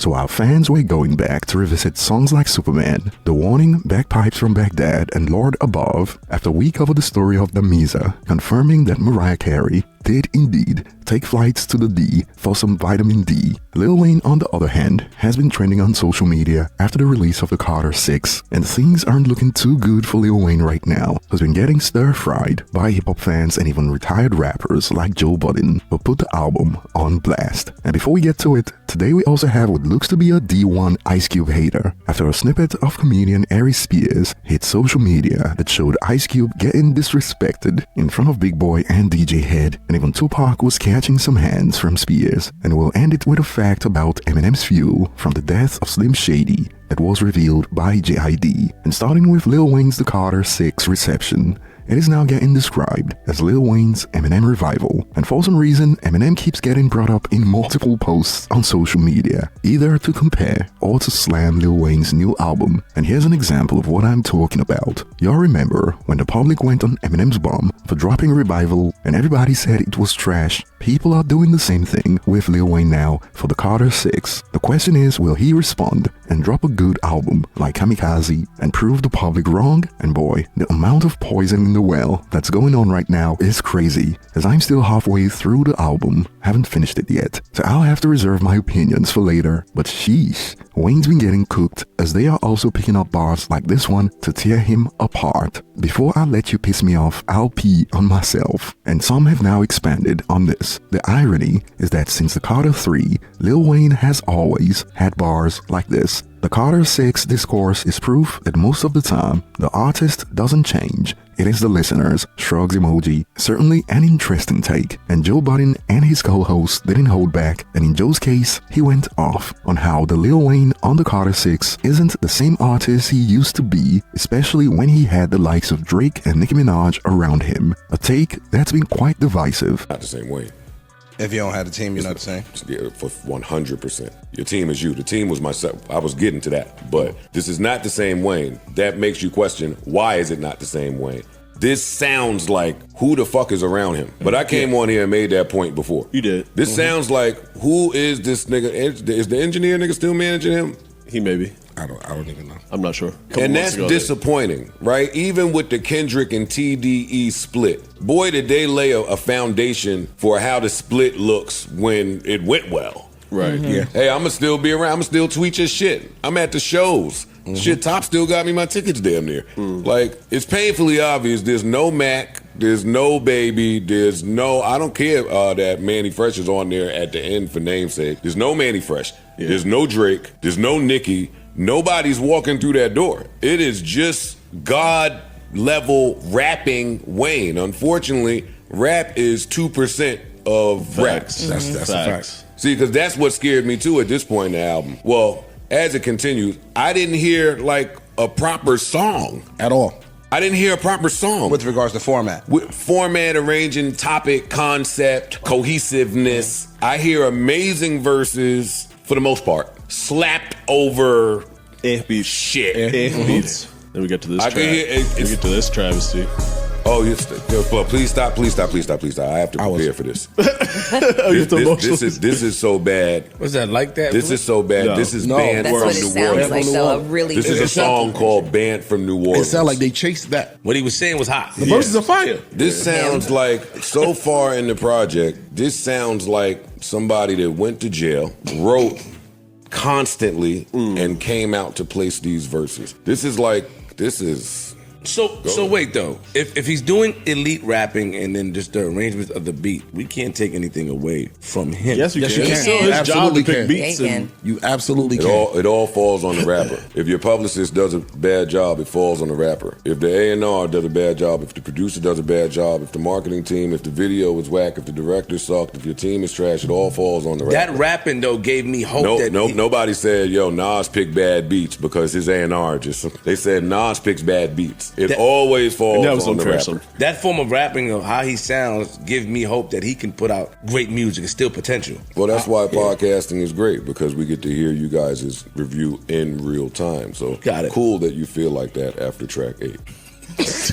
So our fans were going back to revisit songs like Superman, The Warning, Bagpipes from Baghdad, and Lord Above after we covered the story of Damiza, confirming that Mariah Carey did indeed take flights to the D for some vitamin D. Lil Wayne, on the other hand, has been trending on social media after the release of the Carter 6, and things aren't looking too good for Lil Wayne right now, who's been getting stir-fried by hip-hop fans and even retired rappers like Joe Budden, who put the album on blast. And before we get to it, today we also have what looks to be a D1 Ice Cube hater, after a snippet of comedian Aries Spears hit social media that showed Ice Cube getting disrespected in front of Big Boy and DJ Head, and even Tupac was catching some hands from Spears. And we'll end it with a fact about Eminem's fuel from the death of Slim Shady that was revealed by JID. And starting with Lil Wayne's The Carter 6 reception, it is now getting described as Lil Wayne's Eminem revival, and for some reason Eminem keeps getting brought up in multiple posts on social media, either to compare or to slam Lil Wayne's new album. And here's an example of what I'm talking about. Y'all remember when the public went on Eminem's bomb for dropping Revival and everybody said it was trash? People are doing the same thing with Lil Wayne now for the Carter 6. The question is, will he respond and drop a good album like Kamikaze and prove the public wrong? And boy, the amount of poison in the well that's going on right now is crazy, as I'm still halfway through the album, haven't finished it yet, so I'll have to reserve my opinions for later. But sheesh, Wayne's been getting cooked, as they are also picking up bars like this one to tear him apart. Before I let you piss me off, I'll pee on myself. And some have now expanded on this. The irony is that since the Carter 3, Lil Wayne has always had bars like this. The Carter 6 discourse is proof that most of the time, the artist doesn't change. It is the listeners. Shrugs emoji. Certainly an interesting take. And Joe Budden and his co-host didn't hold back, and in Joe's case, he went off on how the Lil Wayne on the Carter 6 isn't the same artist he used to be, especially when he had the likes of Drake and Nicki Minaj around him. A take that's been quite divisive. Not the same way. If you don't have the team, you're not the same? Yeah, for 100%. Your team is you. The team was myself. I was getting to that. But this is not the same Wayne. That makes you question, why is it not the same Wayne? This sounds like, who the fuck is around him? But I came on here and made that point before. You did. This sounds like, who is this nigga? Is the engineer nigga still managing him? He may be. I don't even know. I'm not sure. And that's disappointing, right? Even with the Kendrick and TDE split, boy, did they lay a foundation for how the split looks when it went well. Right. Yeah. Hey, I'ma still be around. I'ma still tweet your shit. I'm at the shows. Shit, Top still got me my tickets damn near. Like, it's painfully obvious there's no Mac, there's no Baby, there's no, I don't care that Manny Fresh is on there at the end for namesake. There's no Manny Fresh. Yeah. There's no Drake. There's no Nicki. Nobody's walking through that door. It is just God level rapping Wayne. Unfortunately, rap is 2% of rap. That's a fact. See, because that's what scared me too at this point in the album. Well, as it continues, I didn't hear like a proper song At all. I didn't hear a proper song. With regards to format. With format, arranging, topic, concept, cohesiveness. I hear amazing verses for the most part. Slapped over beats. Shit. Beats. Then we get to this. I can hear we get to this travesty. Oh, yes. But please stop. I have to prepare for this. This is so bad. Was that like that? This is so bad. No. This is No. banned That's from what it New sounds Orleans. like, though. A really This is a song called Banned from New It Orleans. sounds like they chased that. What he was saying was hot. The verses are fire. This sounds like, so far in the project, this sounds like somebody that went to jail, wrote constantly, and came out to place these verses. This is So wait though, if he's doing elite rapping and then just the arrangements of the beat, we can't take anything away from him. Yes, we Yes, can. you It's can. still his job to Absolutely pick can. beats. Yeah, you And can. You absolutely can. it all falls on the rapper. If your publicist does a bad job, it falls on the rapper. If the A&R does a bad job, if the producer does a bad job, if the marketing team, if the video is whack, if the director sucked, if your team is trash, it all falls on the rapper. That rapping though gave me hope. Nobody said, yo, Nas picked bad beats because his A&R just, they said Nas picks bad beats. It always falls that was on the unfair, rapper. That form of rapping of how he sounds gives me hope that he can put out great music and still potential. Well, that's why podcasting is great, because we get to hear you guys' review in real time. So Got it. Cool that you feel like that after track 8.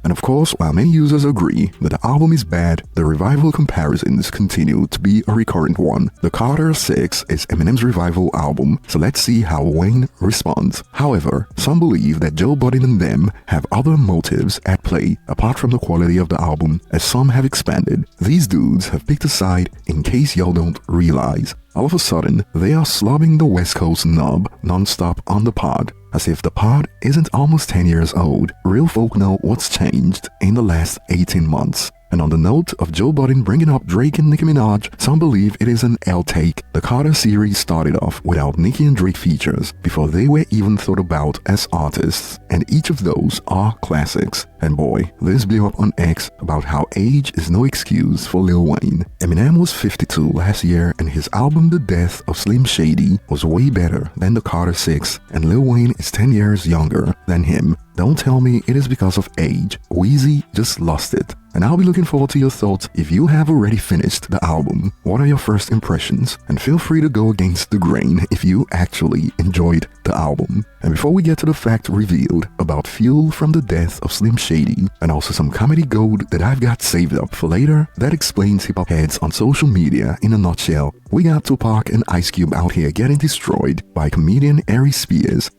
And of course, while many users agree that the album is bad, the revival comparisons continue to be a recurrent one. The Carter 6 is Eminem's revival album, so let's see how Wayne responds. However, some believe that Joe Budden and them have other motives at play apart from the quality of the album, as some have expanded. These dudes have picked a side in case y'all don't realize. All of a sudden, they are slobbing the West Coast nub non-stop on the pod, as if the pod isn't almost 10 years old. Real folk know what's changed in the last 18 months. And on the note of Joe Budden bringing up Drake and Nicki Minaj, some believe it is an L take. The Carter series started off without Nicki and Drake features before they were even thought about as artists, and each of those are classics. And boy, this blew up on X about how age is no excuse for Lil Wayne. Eminem was 52 last year, and his album The Death of Slim Shady was way better than the Carter 6, and Lil Wayne is 10 years younger than him. Don't tell me it is because of age. Weezy just lost it. And I'll be looking forward to your thoughts if you have already finished the album. What are your first impressions? And feel free to go against the grain if you actually enjoyed the album. And before we get to the fact revealed about Fuel from the Death of Slim Shady, and also some comedy gold that I've got saved up for later that explains hip-hop heads on social media in a nutshell, we got Tupac and Ice Cube out here getting destroyed by comedian Aries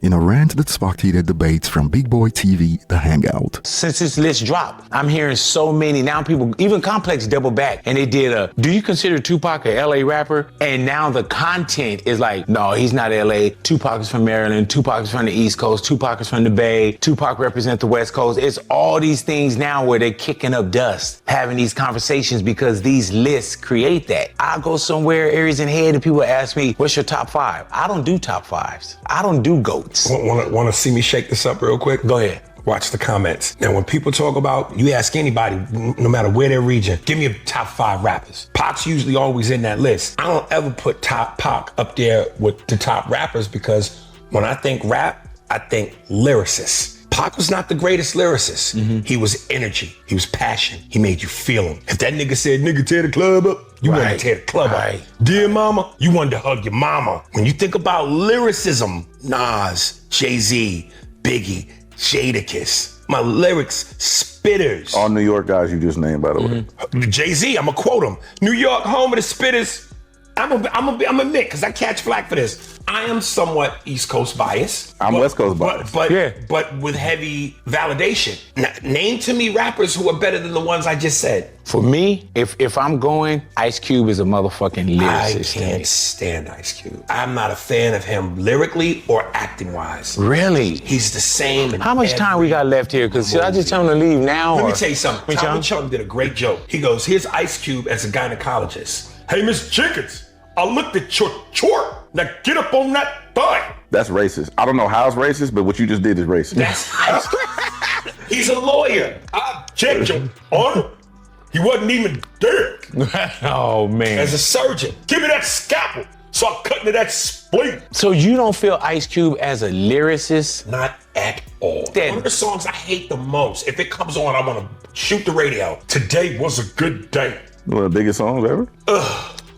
in a rant that sparked heated debates from Big Boy TV, The Hangout. Since this list dropped, I'm hearing so many now people, even Complex double back, and they did a, do you consider Tupac a LA rapper? And now the content is like, no, he's not LA. Tupac is from Maryland. Tupac is from the East Coast. Tupac is from the Bay. Tupac represents the West Coast. It's all these things now where they're kicking up dust, having these conversations because these lists create that. I go somewhere, Aries in head, and people ask me, what's your top 5? I don't do top 5s. I don't do GOATs. Want to see me shake this up real quick? Go ahead. Watch the comments. Now, when people talk about, you ask anybody, no matter where their region, give me a top 5 rappers. Pac's usually always in that list. I don't ever put Pac up there with the top rappers because when I think rap, I think lyricist. Pac was not the greatest lyricist. Mm-hmm. He was energy. He was passion. He made you feel him. If that nigga said, nigga, tear the club up, you wanted to tear the club up. Dear mama, you wanted to hug your mama. When you think about lyricism, Nas, Jay-Z, Biggie, Jadakiss, my lyrics, spitters. All New York guys you just named, by the way. Jay-Z, I'm gonna quote him. New York, home of the spitters. I'm a admit, because I catch flack for this. I am somewhat East Coast biased. I'm West Coast biased. But with heavy validation. Now, name to me rappers who are better than the ones I just said. For me, if I'm going, Ice Cube is a motherfucking lyricist. I can't stand Ice Cube. I'm not a fan of him lyrically or acting-wise. Really? He's the same in How much time we got left here? Because should I just tell him to leave now? Let me tell you something. Tom Chung did a great joke. He goes, here's Ice Cube as a gynecologist. Hey, Miss Jenkins, I looked at your chart. Now get up on that thigh. That's racist. I don't know how it's racist, but what you just did is racist. That's Ice. He's a lawyer. I checked your honor. He wasn't even there. Oh, man. As a surgeon, give me that scalpel so I cut into that spleen. So you don't feel Ice Cube as a lyricist? Not at all. One of the songs I hate the most, if it comes on, I want to shoot the radio. Today was a good day. One of the biggest songs ever?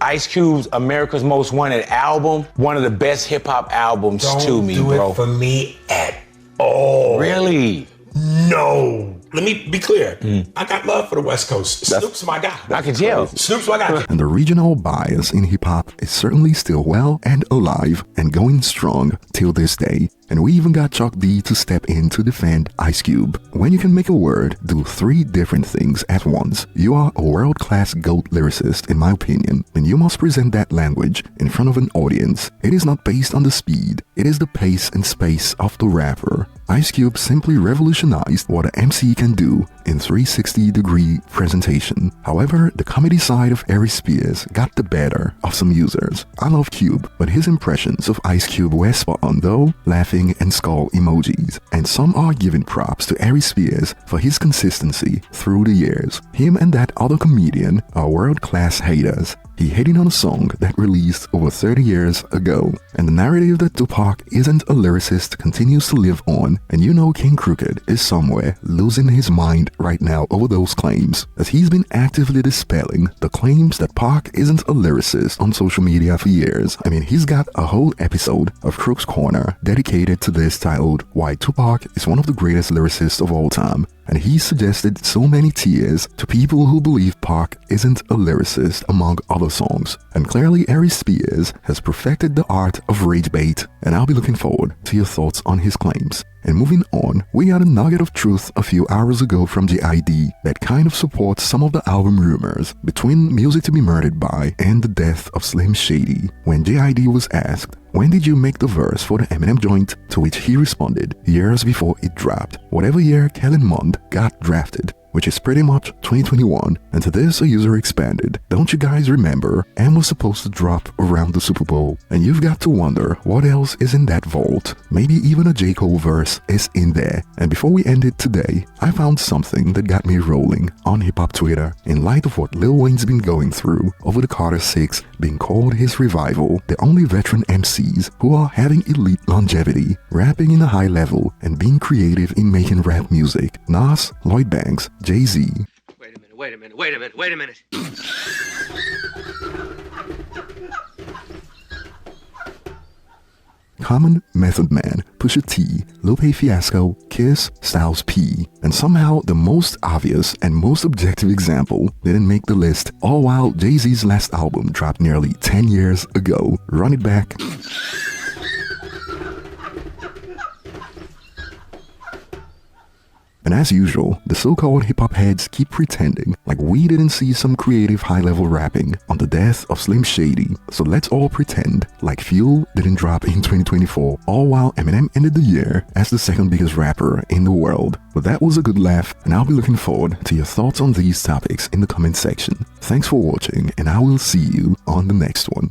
Ice Cube's America's Most Wanted album, one of the best hip hop albums to me, bro. Don't do it for me at all. Really? No. Let me be clear. I got love for the West Coast. Snoop's my guy. I can tell. Snoop's my guy. And the regional bias in hip-hop is certainly still well and alive and going strong till this day. And we even got Chuck D to step in to defend Ice Cube. When you can make a word do 3 different things at once, you are a world-class GOAT lyricist, in my opinion, and you must present that language in front of an audience. It is not based on the speed, it is the pace and space of the rapper. Ice Cube simply revolutionized what an MC can do in 360-degree presentation. However, the comedy side of Aries got the better of some users. I love Cube, but his impressions of Ice Cube were spot on though, laughing and skull emojis. And some are giving props to Aries for his consistency through the years. Him and that other comedian are world-class haters. He hating on a song that released over 30 years ago. And the narrative that Tupac isn't a lyricist continues to live on, and you know King Crooked is somewhere losing his mind right now over those claims, as he's been actively dispelling the claims that Pac isn't a lyricist on social media for years. I mean, he's got a whole episode of Crook's Corner dedicated to this titled Why Tupac is One of the Greatest Lyricists of All Time. and he suggested so many tears to people who believe Pac isn't a lyricist among other songs. And clearly Aries Spears has perfected the art of rage bait, and I'll be looking forward to your thoughts on his claims. And moving on, we got a nugget of truth a few hours ago from DISSED that kind of supports some of the album rumors between Music to be Murdered By and the death of Slim Shady. When DISSED was asked, when did you make the verse for the Eminem joint? To which he responded, years before it dropped, whatever year Kellen Mond got drafted, which is pretty much 2021, and to this a user expanded, don't you guys remember M was supposed to drop around the Super Bowl? And you've got to wonder what else is in that vault. Maybe even a J. Cole verse is in there. And before we end it today, I found something that got me rolling on hip-hop Twitter in light of what Lil Wayne's been going through over the Carter 6 being called his revival. The only veteran MCs who are having elite longevity, rapping in a high level and being creative in making rap music. Nas, Lloyd Banks, Jay-Z. Wait a minute. Common, Method Man, Pusha T, Lupe Fiasco, Kiss, Styles P. And somehow the most obvious and most objective example didn't make the list, all while Jay-Z's last album dropped nearly 10 years ago. Run it back. And as usual, the so-called hip-hop heads keep pretending like we didn't see some creative high-level rapping on the death of Slim Shady. So let's all pretend like Fuel didn't drop in 2024, all while Eminem ended the year as the second biggest rapper in the world. But that was a good laugh, and I'll be looking forward to your thoughts on these topics in the comment section. Thanks for watching, and I will see you on the next one.